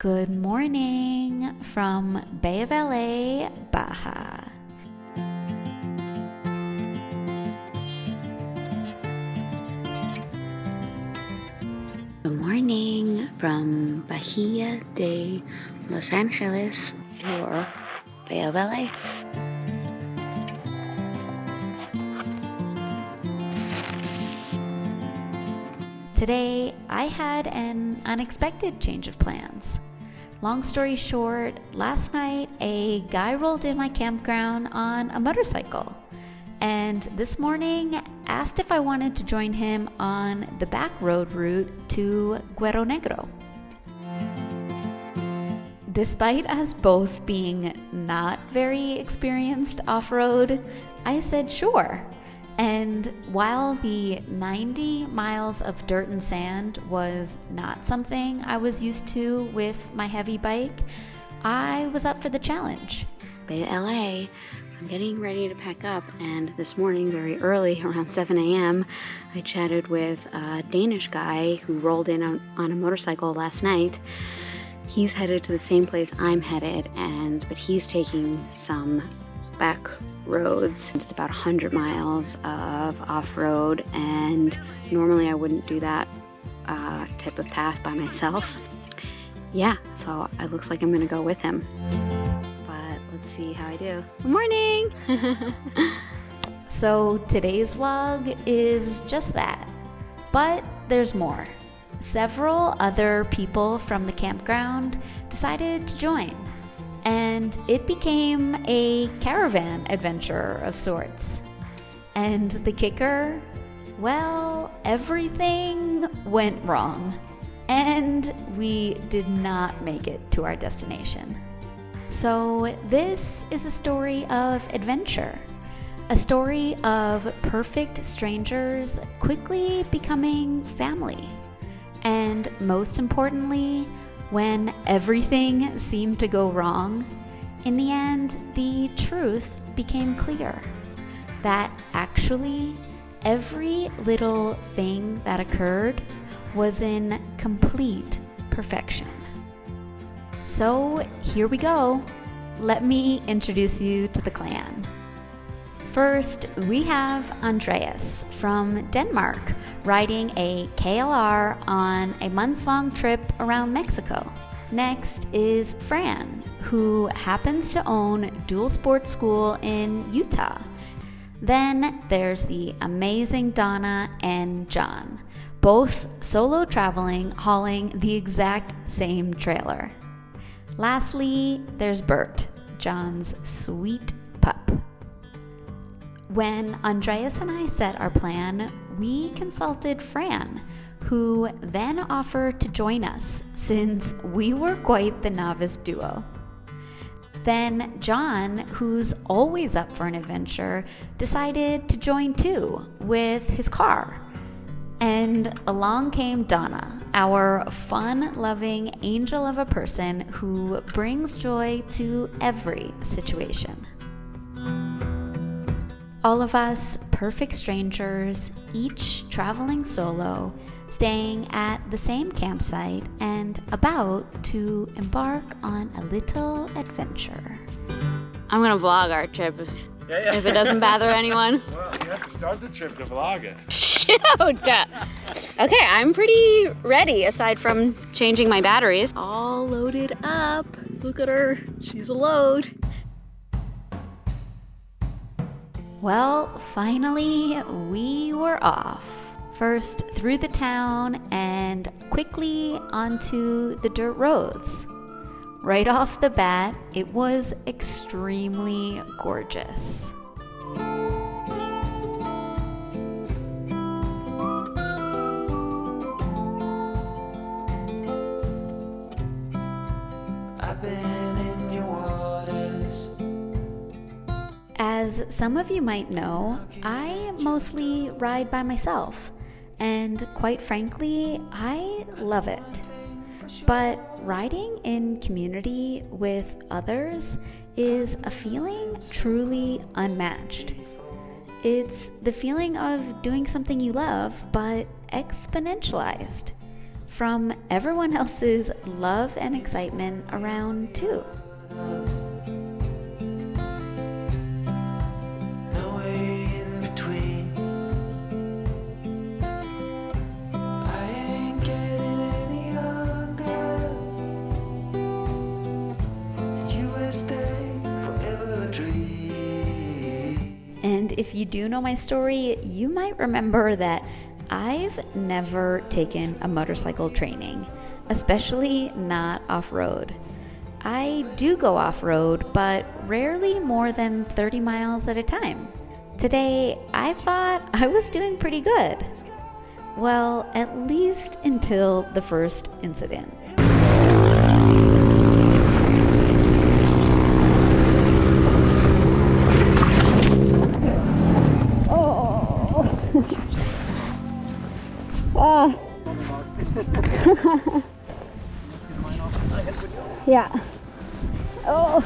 Good morning from Bay of LA, Baja. Good morning from Bahia de Los Angeles or Bay of LA. Today, I had an unexpected change of plans. Long story short, last night a guy rolled in my campground on a motorcycle, and this morning asked if I wanted to join him on the back road route to Guero Negro. Despite us both being not very experienced off-road, I said sure. And while the 90 miles of dirt and sand was not something I was used to with my heavy bike, I was up for the challenge. Bay of LA, I'm getting ready to pack up, and this morning, very early, around 7 a.m., I chatted with a Danish guy who rolled in on a motorcycle last night. He's headed to the same place I'm headed, but he's taking some back roads. It's about 100 miles of off-road, and normally I wouldn't do that type of path by myself. Yeah, so it looks like I'm gonna go with him, but let's see how I do. Good morning! So today's vlog is just that, but there's more. Several other people from the campground decided to join, and it became a caravan adventure of sorts. And the kicker? Well, everything went wrong, and we did not make it to our destination. So this is a story of adventure, a story of perfect strangers quickly becoming family, and most importantly, when everything seemed to go wrong, in the end, the truth became clear. That actually, every little thing that occurred was in complete perfection. So here we go. Let me introduce you to the clan. First, we have Andreas from Denmark, riding a KLR on a month-long trip around Mexico. Next is Fran, who happens to own dual sports school in Utah. Then there's the amazing Donna and John, both solo traveling, hauling the exact same trailer. Lastly, there's Bert, John's sweet pup. When Andreas and I set our plan, we consulted Fran, who then offered to join us since we were quite the novice duo. Then John, who's always up for an adventure, decided to join too with his car. And along came Donna, our fun-loving angel of a person who brings joy to every situation. All of us perfect strangers, each traveling solo, staying at the same campsite, and about to embark on a little adventure. I'm gonna vlog our trip if it doesn't bother anyone. Well, you have to start the trip to vlog it. Shoot! Okay, I'm pretty ready, aside from changing my batteries. All loaded up. Look at her, she's a load. Well, finally, we were off. First through the town and quickly onto the dirt roads. Right off the bat, it was extremely gorgeous. I've been in your waters. As some of you might know, I mostly ride by myself, and quite frankly, I love it. But riding in community with others is a feeling truly unmatched. It's the feeling of doing something you love, but exponentialized. from everyone else's love and excitement around too. No way in between. I ain't getting any younger. And you will stay forever a dream. And if you do know my story, you might remember that I've never taken a motorcycle training, especially not off-road. I do go off-road, but rarely more than 30 miles at a time. Today, I thought I was doing pretty good. Well, at least until the first incident. Yeah. Oh.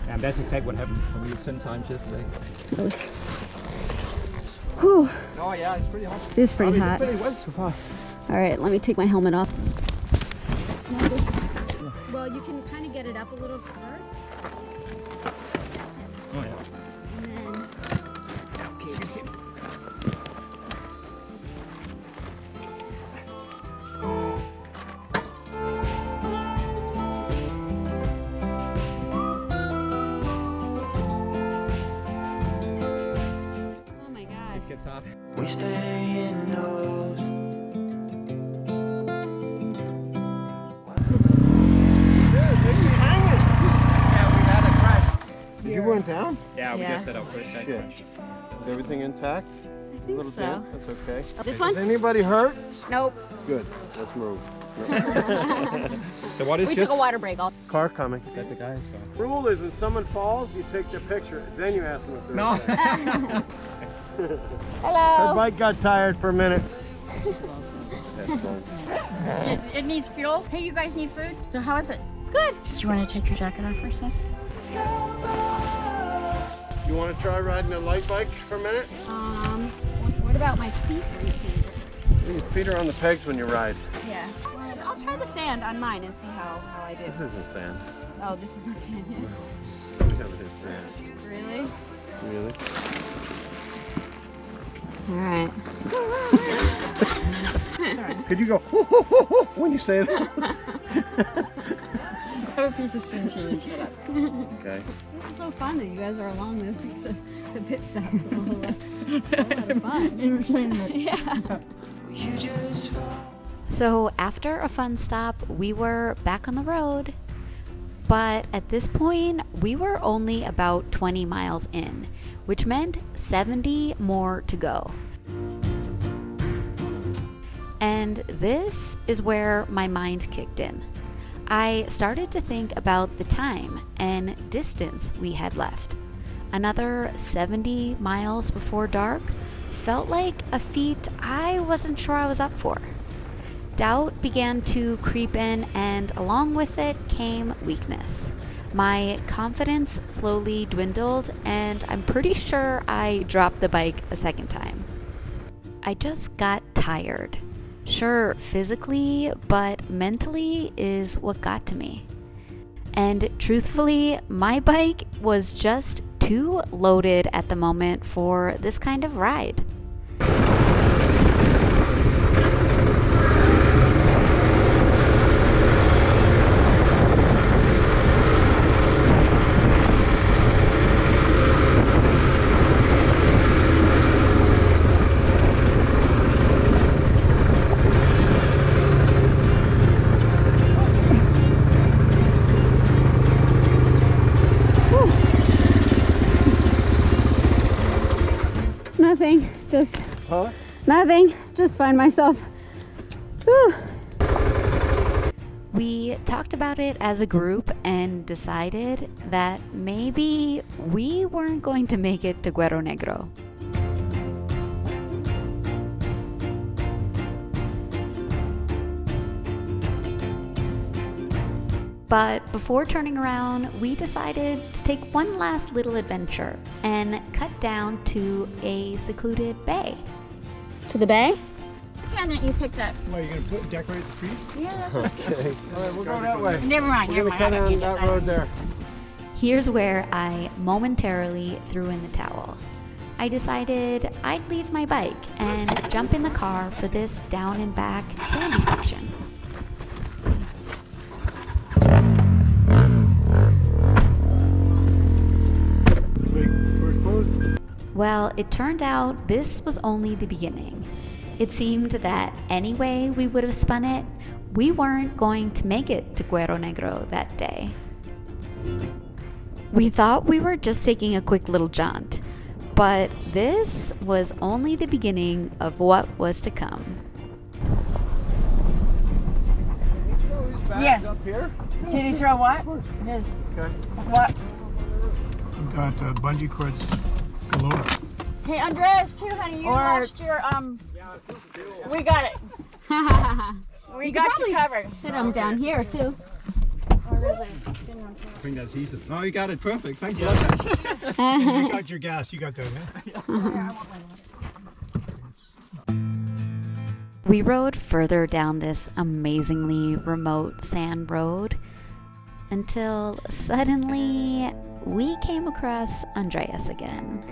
And that's exactly what happened for me 10 times yesterday. Whew. Oh yeah, it's pretty hot. It is pretty hot. Pretty wet so far. All right, let me take my helmet off. Well, you can kind of get it up a little first. Oh yeah. And then... Okay, we see. Oh my God. It gets hot. We stay indoors. Yeah, we had a crash. You went down? Yeah, we Yeah. just set up for a second. Good. Is everything intact? I think Little so. dent? That's okay. This Is one? anybody hurt? Nope. Good. Let's move. So what is We just... took a water break. Car coming. Is that the guy? So... Rule is when someone falls, you take their picture, then you ask them if they're No. okay. Her Hello. bike got tired for a minute. That's fine. It needs fuel. Hey, you guys need food? So how is it? It's good. Do you want to take your jacket off for a sec? You want to try riding a light bike for a minute? What about my feet? Your feet are on the pegs when you ride. Yeah. I'll try the sand on mine and see how I do. This isn't sand. Oh, this is not sand yet. We have it as sand. Really? Really? All right. Could you go when you say that? Have a piece of string change. Shut up. Okay. This is so fun that you guys are along this. The pit stops. A lot of fun. Entertainment. Yeah. You just fall. So after a fun stop, we were back on the road. But at this point, we were only about 20 miles in, which meant 70 more to go. And this is where my mind kicked in. I started to think about the time and distance we had left. Another 70 miles before dark felt like a feat I wasn't sure I was up for. Doubt began to creep in, and along with it came weakness. My confidence slowly dwindled, and I'm pretty sure I dropped the bike a second time. I just got tired. Sure, physically, but mentally is what got to me. And truthfully, my bike was just too loaded at the moment for this kind of ride. Nothing. Just Huh? nothing. Just find myself. Whew. We talked about it as a group and decided that maybe we weren't going to make it to Guero Negro. But before turning around, we decided to take one last little adventure and cut down to a secluded bay. To the bay? Yeah, that you picked up. Why, are you going to decorate the trees? Yeah, that's what. Okay. All right, we'll go that way. Never mind. We're Never gonna mind. cut I don't down need that it. road there. Here's where I momentarily threw in the towel. I decided I'd leave my bike and jump in the car for this down and back sandy section. We're exposed. Well, it turned out this was only the beginning. It seemed that any way we would have spun it, we weren't going to make it to Cuero Negro that day. We thought we were just taking a quick little jaunt, but this was only the beginning of what was to come. Yes. Up here. Did he throw what? His Okay. what? We've got bungee cords galore. Hey, Andreas, too, honey. You lost your We got it. We got you covered. Fit them down here too. I think that's easy. Oh, you got it perfect. Thanks a lot, guys. You got your gas, you got that, yeah? We rode further down this amazingly remote sand road until suddenly we came across Andreas again.